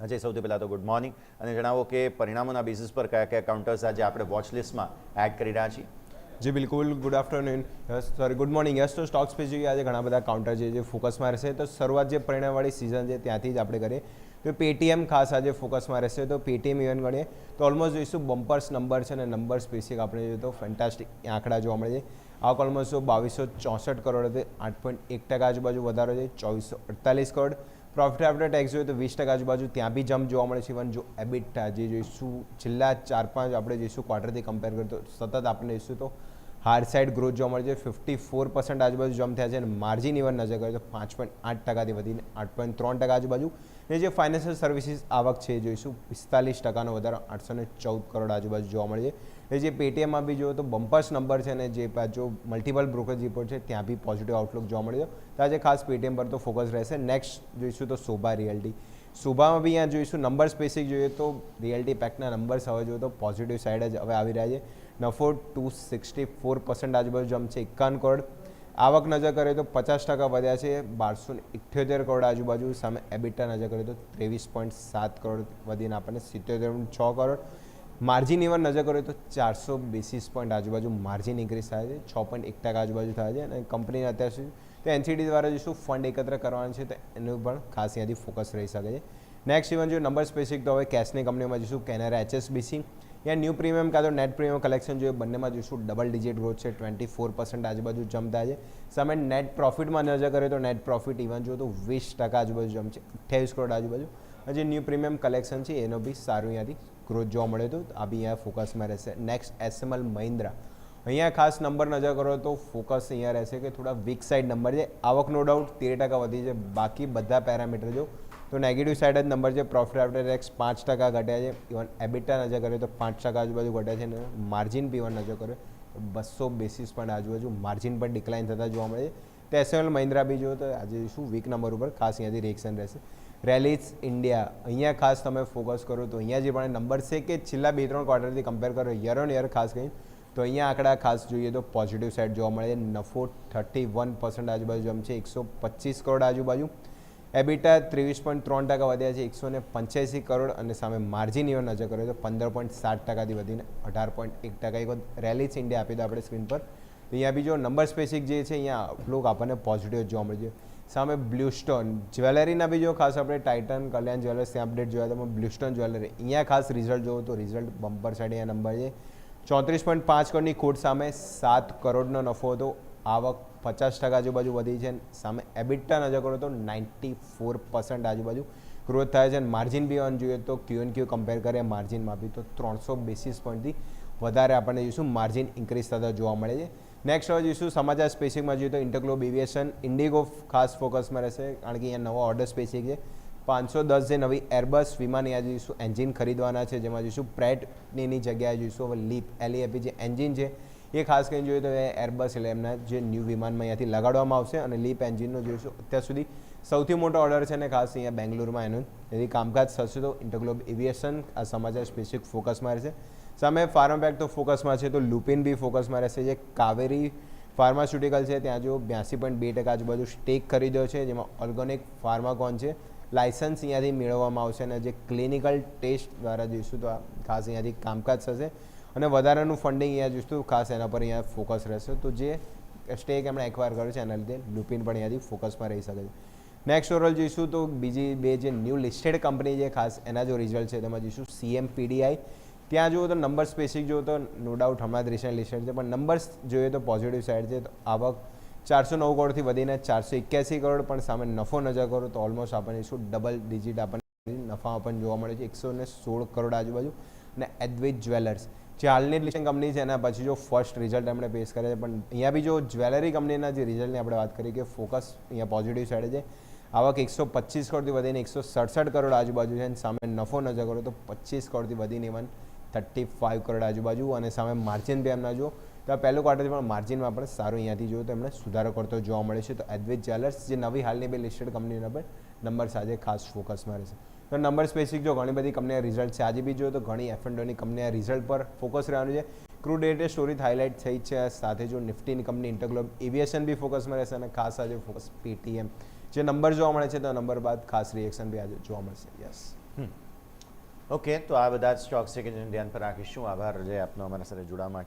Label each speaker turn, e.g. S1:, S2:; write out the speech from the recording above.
S1: અજય, સૌથી પહેલાં તો ગુડ મોર્નિંગ અને જણાવો કે પરિણામોના બેસિસ પર કયા કયા કાઉન્ટર્સ આજે આપણે વોચ લિસ્ટમાં એડ કરી રહ્યા છીએ.
S2: જી બિલકુલ, good afternoon, good morning. Yes, તો સ્ટોક સ્પેસિફિક આજે ઘણા બધા કાઉન્ટર જે ફોકસમાં રહેશે. તો શરૂઆત જે પરિણામવાળી સિઝન છે ત્યાંથી જ આપણે કરીએ. તો પેટીએમ ખાસ આજે ફોકસમાં રહેશે. તો પેટીએમ ઇવન ગણીએ તો ઓલમોસ્ટ જોઈશું બમ્પર્સ નંબર છે અને નંબર સ્પેસિફિક આપણે જોઈએ તો ફેન્ટાસ્ટિક આંકડા જોવા મળે છે. આવક ઓલમોસ્ટ 2264 કરોડ હતી, 8.1% આજુબાજુ વધારો છે. 2448 કરોડ. પ્રોફિટ આફ્ટર ટેક્સ જોઈએ તો 20% આજુબાજુ ત્યાં બી જમ્પ જોવા મળે છે. ઇવન જો એબિટા જે જોઈશું છેલ્લા 4-5 આપણે જોઈશું ક્વાર્ટરથી કમ્પેર કરીએ તો સતત આપણે જોઈશું તો હાર સાઇડ ગ્રોથ જોવા મળે છે. 54% આજુબાજુ જમ્પ થયા છે અને માર્જિન ઇવન નજર કરીએ તો 5.8%થી વધીને 8.3% આજુબાજુ. અને જે ફાઇનાન્શિયલ સર્વિસીસ આવક છે જોઈશું 45%નો વધારો 814 કરોડ આજુબાજુ જોવા મળે છે. એ જે પેટીએમમાં બી જોયો તો બમ્પર્સ નંબર છે અને જે જો મલ્ટિપલ બ્રોકરેજ રિપોર્ટ છે ત્યાં બી પોઝિટિવ આઉટલુક જોવા મળે છે. તો આજે ખાસ પેટીએમ પર તો ફોકસ રહેશે. નેક્સ્ટ જોઈશું તો શોભા રિયલ્ટી. શોભામાં બી અહીંયા જોઈશું નંબર સ્પેસિફિક જોઈએ તો રિયલ્ટી પેકના નંબર્સ હવે જોઈએ તો પોઝિટિવ સાઇડ જ હવે આવી રહ્યા છે. નફો 264% આજુબાજુ જમ્પ છે, 51 કરોડ. આવક નજર કરીએ તો 50% વધ્યા છે, 1278 કરોડ આજુબાજુ. સામે એબિટા નજર કરીએ તો 23.7 કરોડ વધીને આપણને 77.6 કરોડ. માર્જિન ઇવન નજર કરીએ તો 400 બેસિસ પોઈન્ટ આજુબાજુ માર્જિન ઇન્ક્રીઝ થાય છે, 6.1% આજુબાજુ થાય છે. અને કંપનીને અત્યાર સુધી તો એનસીડી દ્વારા જે શું ફંડ એકત્ર કરવાનું છે તો એનું પણ ખાસ અહીંયાથી ફોકસ રહી શકે છે. નેક્સ્ટ ઇવન જો નંબર સ્પેસિફિક તો હવે કેશની કંપનીમાં જઈશું કેનેરા HSBC. યા ન્યૂ પ્રીમિયમ કાં તો નેટ પ્રીમિયમ કલેક્શન જોઈએ બંનેમાં જોઈશું ડબલ ડિજિટ ગ્રોથ છે, 24% આજુબાજુ જમ્પ થાય છે. સામે નેટ પ્રોફિટમાં નજર કરીએ તો નેટ પ્રોફિટ ઇવન જો તો 20% આજુબાજુ જમ્પ છે, 28 કરોડ આજુબાજુ. અને જે ન્યૂ પ્રીમિયમ કલેક્શન છે એનો બી સારું અહીંયાથી ગ્રોથ જોવા મળે તો આ બી અહીંયા ફોકસમાં રહેશે. Next SML Mahindra. અહીંયા ખાસ નંબર નજર કરો તો ફોકસ અહીંયા રહેશે કે થોડા વીક સાઇડ નંબર છે. આવક નો ડાઉટ 13% વધી છે, બાકી બધા પેરામીટર જો તો નેગેટિવ સાઇડ જ નંબર છે. પ્રોફિટ આફ્ટર ટેક્સ 5% ઘટ્યા છે. ઇવન એબિટા નજર કરીએ તો 5% આજુબાજુ ઘટ્યા છે અને માર્જિન બી ઇવન નજર કરીએ તો 200 બેસિસ પોઈન્ટ આજુબાજુ માર્જિન પણ ડિક્લાઇન થતા જોવા મળે છે. તો SML મહિન્દ્રા બી જો તો આજે શું વીક નંબર ઉપર ખાસ અહીંયાથી રિએક્શન રહેશે. રેલિસ ઇન્ડિયા અહીંયા ખાસ તમે ફોકસ કરો તો અહીંયા જે પણ નંબર છે કે છેલ્લા 2-3 ક્વાર્ટરથી કમ્પેર કરો યર ઓન યર ખાસ કરીને તો અહીંયા આંકડા ખાસ જોઈએ તો પોઝિટિવ સાઇડ જોવા મળે છે. નફો 31% આજુબાજુ જમ્પ છે, 125 કરોડ આજુબાજુ. એબિટા 23.3% વધ્યા છે, 185 કરોડ. અને સામે માર્જિન ઇવન નજર કરીએ તો 15.7%થી વધીને 18.1%. એક વખત રેલિસ ઇન્ડિયા આપી દો આપણે સ્ક્રીન પર. અહીંયા બી જો નંબર સ્પેસિફિક જે છે અહીંયા આઉટલુક આપણને પોઝિટિવ જોવા મળે છે. સામે બ્લુસ્ટોન જ્વેલરીના બી જો ખાસ આપણે ટાઇટન કલ્યાણ જ્વેલર્સ ત્યાં અપડેટ જોયા તો બ્લુસ્ટોન જ્વેલરી અહીંયા ખાસ રિઝલ્ટ જોવો તો રિઝલ્ટ બમ્પર સાઇડ અહીંયા નંબર છે. 34.5 કરોડની ખોટ સામે 7 કરોડનો નફો હતો. આવક 50% આજુબાજુ વધી છે. સામે એબિટા નજર કરો તો 94% આજુબાજુ ગ્રોથ થાય છે. અને માર્જિન બી ઓન જોઈએ તો Q&Q કમ્પેર કરીએ માર્જિનમાં બી તો 300 બેસિસ પોઈન્ટથી વધારે આપણને જોઈશું માર્જિન ઇન્ક્રીઝ થતા જોવા મળે છે. નેક્સ્ટ હવે જોઈશું સમાચાર સ્પેસિફિકમાં જોઈએ તો ઇન્ટરગ્લોબ એવિએશન ઇન્ડિગો ખાસ ફોકસમાં રહેશે કારણ કે અહીંયા નવા ઓર્ડર સ્પેસિફિક છે. 510 જે નવી એરબસ વિમાન અહીંયા જોઈશું એન્જિન ખરીદવાના છે, જેમાં જોઈશું પ્રેટની જગ્યાએ જોઈશું હવે લીપ LEAP જે એન્જિન છે એ ખાસ કરીને જોઈએ તો એરબસ એટલે એમના જે ન્યૂ વિમાનમાં અહીંયાથી લગાડવામાં આવશે. અને લીપ એન્જિનનો જોઈશું અત્યાર સુધી સૌથી મોટો ઓર્ડર છે અને ખાસ અહીંયા બેંગ્લુરુમાં એનું यदि કામકાજ થશે તો ઇન્ટરગ્લોબ એવિએશન આ સમાચાર સ્પેસિફિક ફોકસમાં રહેશે. સામે ફાર્માપેક તો ફોકસમાં છે તો લુપિન બી ફોકસમાં રહેશે. જે કાવેરી ફાર્માસ્યુટિકલ છે ત્યાં જો 82.2% આજુબાજુ સ્ટેક ખરીદ્યો છે, જેમાં ઓર્ગેનિક ફાર્માકોન છે. લાયસન્સ અહીંયાથી મેળવવામાં આવશે અને જે ક્લિનિકલ ટેસ્ટ દ્વારા જોઈશું તો ખાસ અહીંયાથી કામકાજ થશે અને વધારાનું ફંડિંગ અહીંયા જોઈશું ખાસ એના પર અહીંયા ફોકસ રહેશે. તો જે સ્ટેક એમણે એક્વાયર કર્યો છે એના લીધે લુપિન પણ અહીંયાથી ફોકસમાં રહી શકે છે. નેક્સ્ટ ઓવરઓલ જોઈશું તો બીજી બે જે ન્યૂ લિસ્ટેડ કંપની છે ખાસ એના જો રિઝલ્ટ છે તેમાં જોઈશું CMPDI. ત્યાં જુઓ તો નંબર સ્પેસિફિક જુઓ તો નો ડાઉટ હમણાં જ રિસન્ટ લિસ્ટેડ છે પણ નંબર્સ જોઈએ તો પોઝિટિવ સાઇડ છે. તો આવક 409 કરોડથી વધીને 481 કરોડ. પણ સામે નફો નજર કરો તો ઓલમોસ્ટ આપણને શું ડબલ ડિજિટ આપણને નફામાં પણ જોવા મળે છે, 116 કરોડ આજુબાજુ. અને એડવિટ જ્વેલર્સ જે હાલની લિસ્ટિંગ કંપની છે એના પછી જો ફર્સ્ટ રિઝલ્ટ એમણે પેશ કરે છે. પણ અહીંયા બી જો જ્વેલરી કંપનીના જે રિઝલ્ટની આપણે વાત કરીએ કે ફોકસ અહીંયા પોઝિટિવ સાઇડ છે. આવક 125 કરોડથી વધીને 167 કરોડ આજુબાજુ છે. અને સામે નફો નજર કરો તો 25 કરોડથી વધીને ઇવન 35 કરોડ આજુબાજુ. અને સામે માર્જિન બી એમના જો તો આ પહેલું ક્વાર્ટરથી પણ માર્જિનમાં આપણે સારું અહીંયાથી જોયું તો એમને સુધારો કરતો જોવા મળે છે. તો એડવિટ જ્વેલર્સ જે નવી હાલની બે લિસ્ટેડ કંપનીના પર નંબર સાથે ખાસ ફોકસમાં રહેશે. તો નંબર સ્પેસિફિક જો ઘણી બધી કંપનીના રિઝલ્ટ છે આજે બી જો તો ઘણી F&Oની કંપનીના રિઝલ્ટ પર ફોકસ રહેવાનું છે. ક્રૂડ રેટે સ્ટોરી હાઇલાઇટ થઈ છે. સાથે જો નિફ્ટીની કંપની ઇન્ટરગ્લોબ એવિએશન બી ફોકસમાં રહેશે અને ખાસ આજે ફોકસ પેટીએમ જે નંબર જોવા મળે છે તો નંબર બાદ ખાસ રિએક્શન બી આજે જોવા મળશે. યસ.
S1: ઓકે, તો આ બધા જ સ્ટોક્સ છે કે જેને ધ્યાન પર રાખીશું. આભાર જે આપનો અમારા સાથે જોડાવા માટે.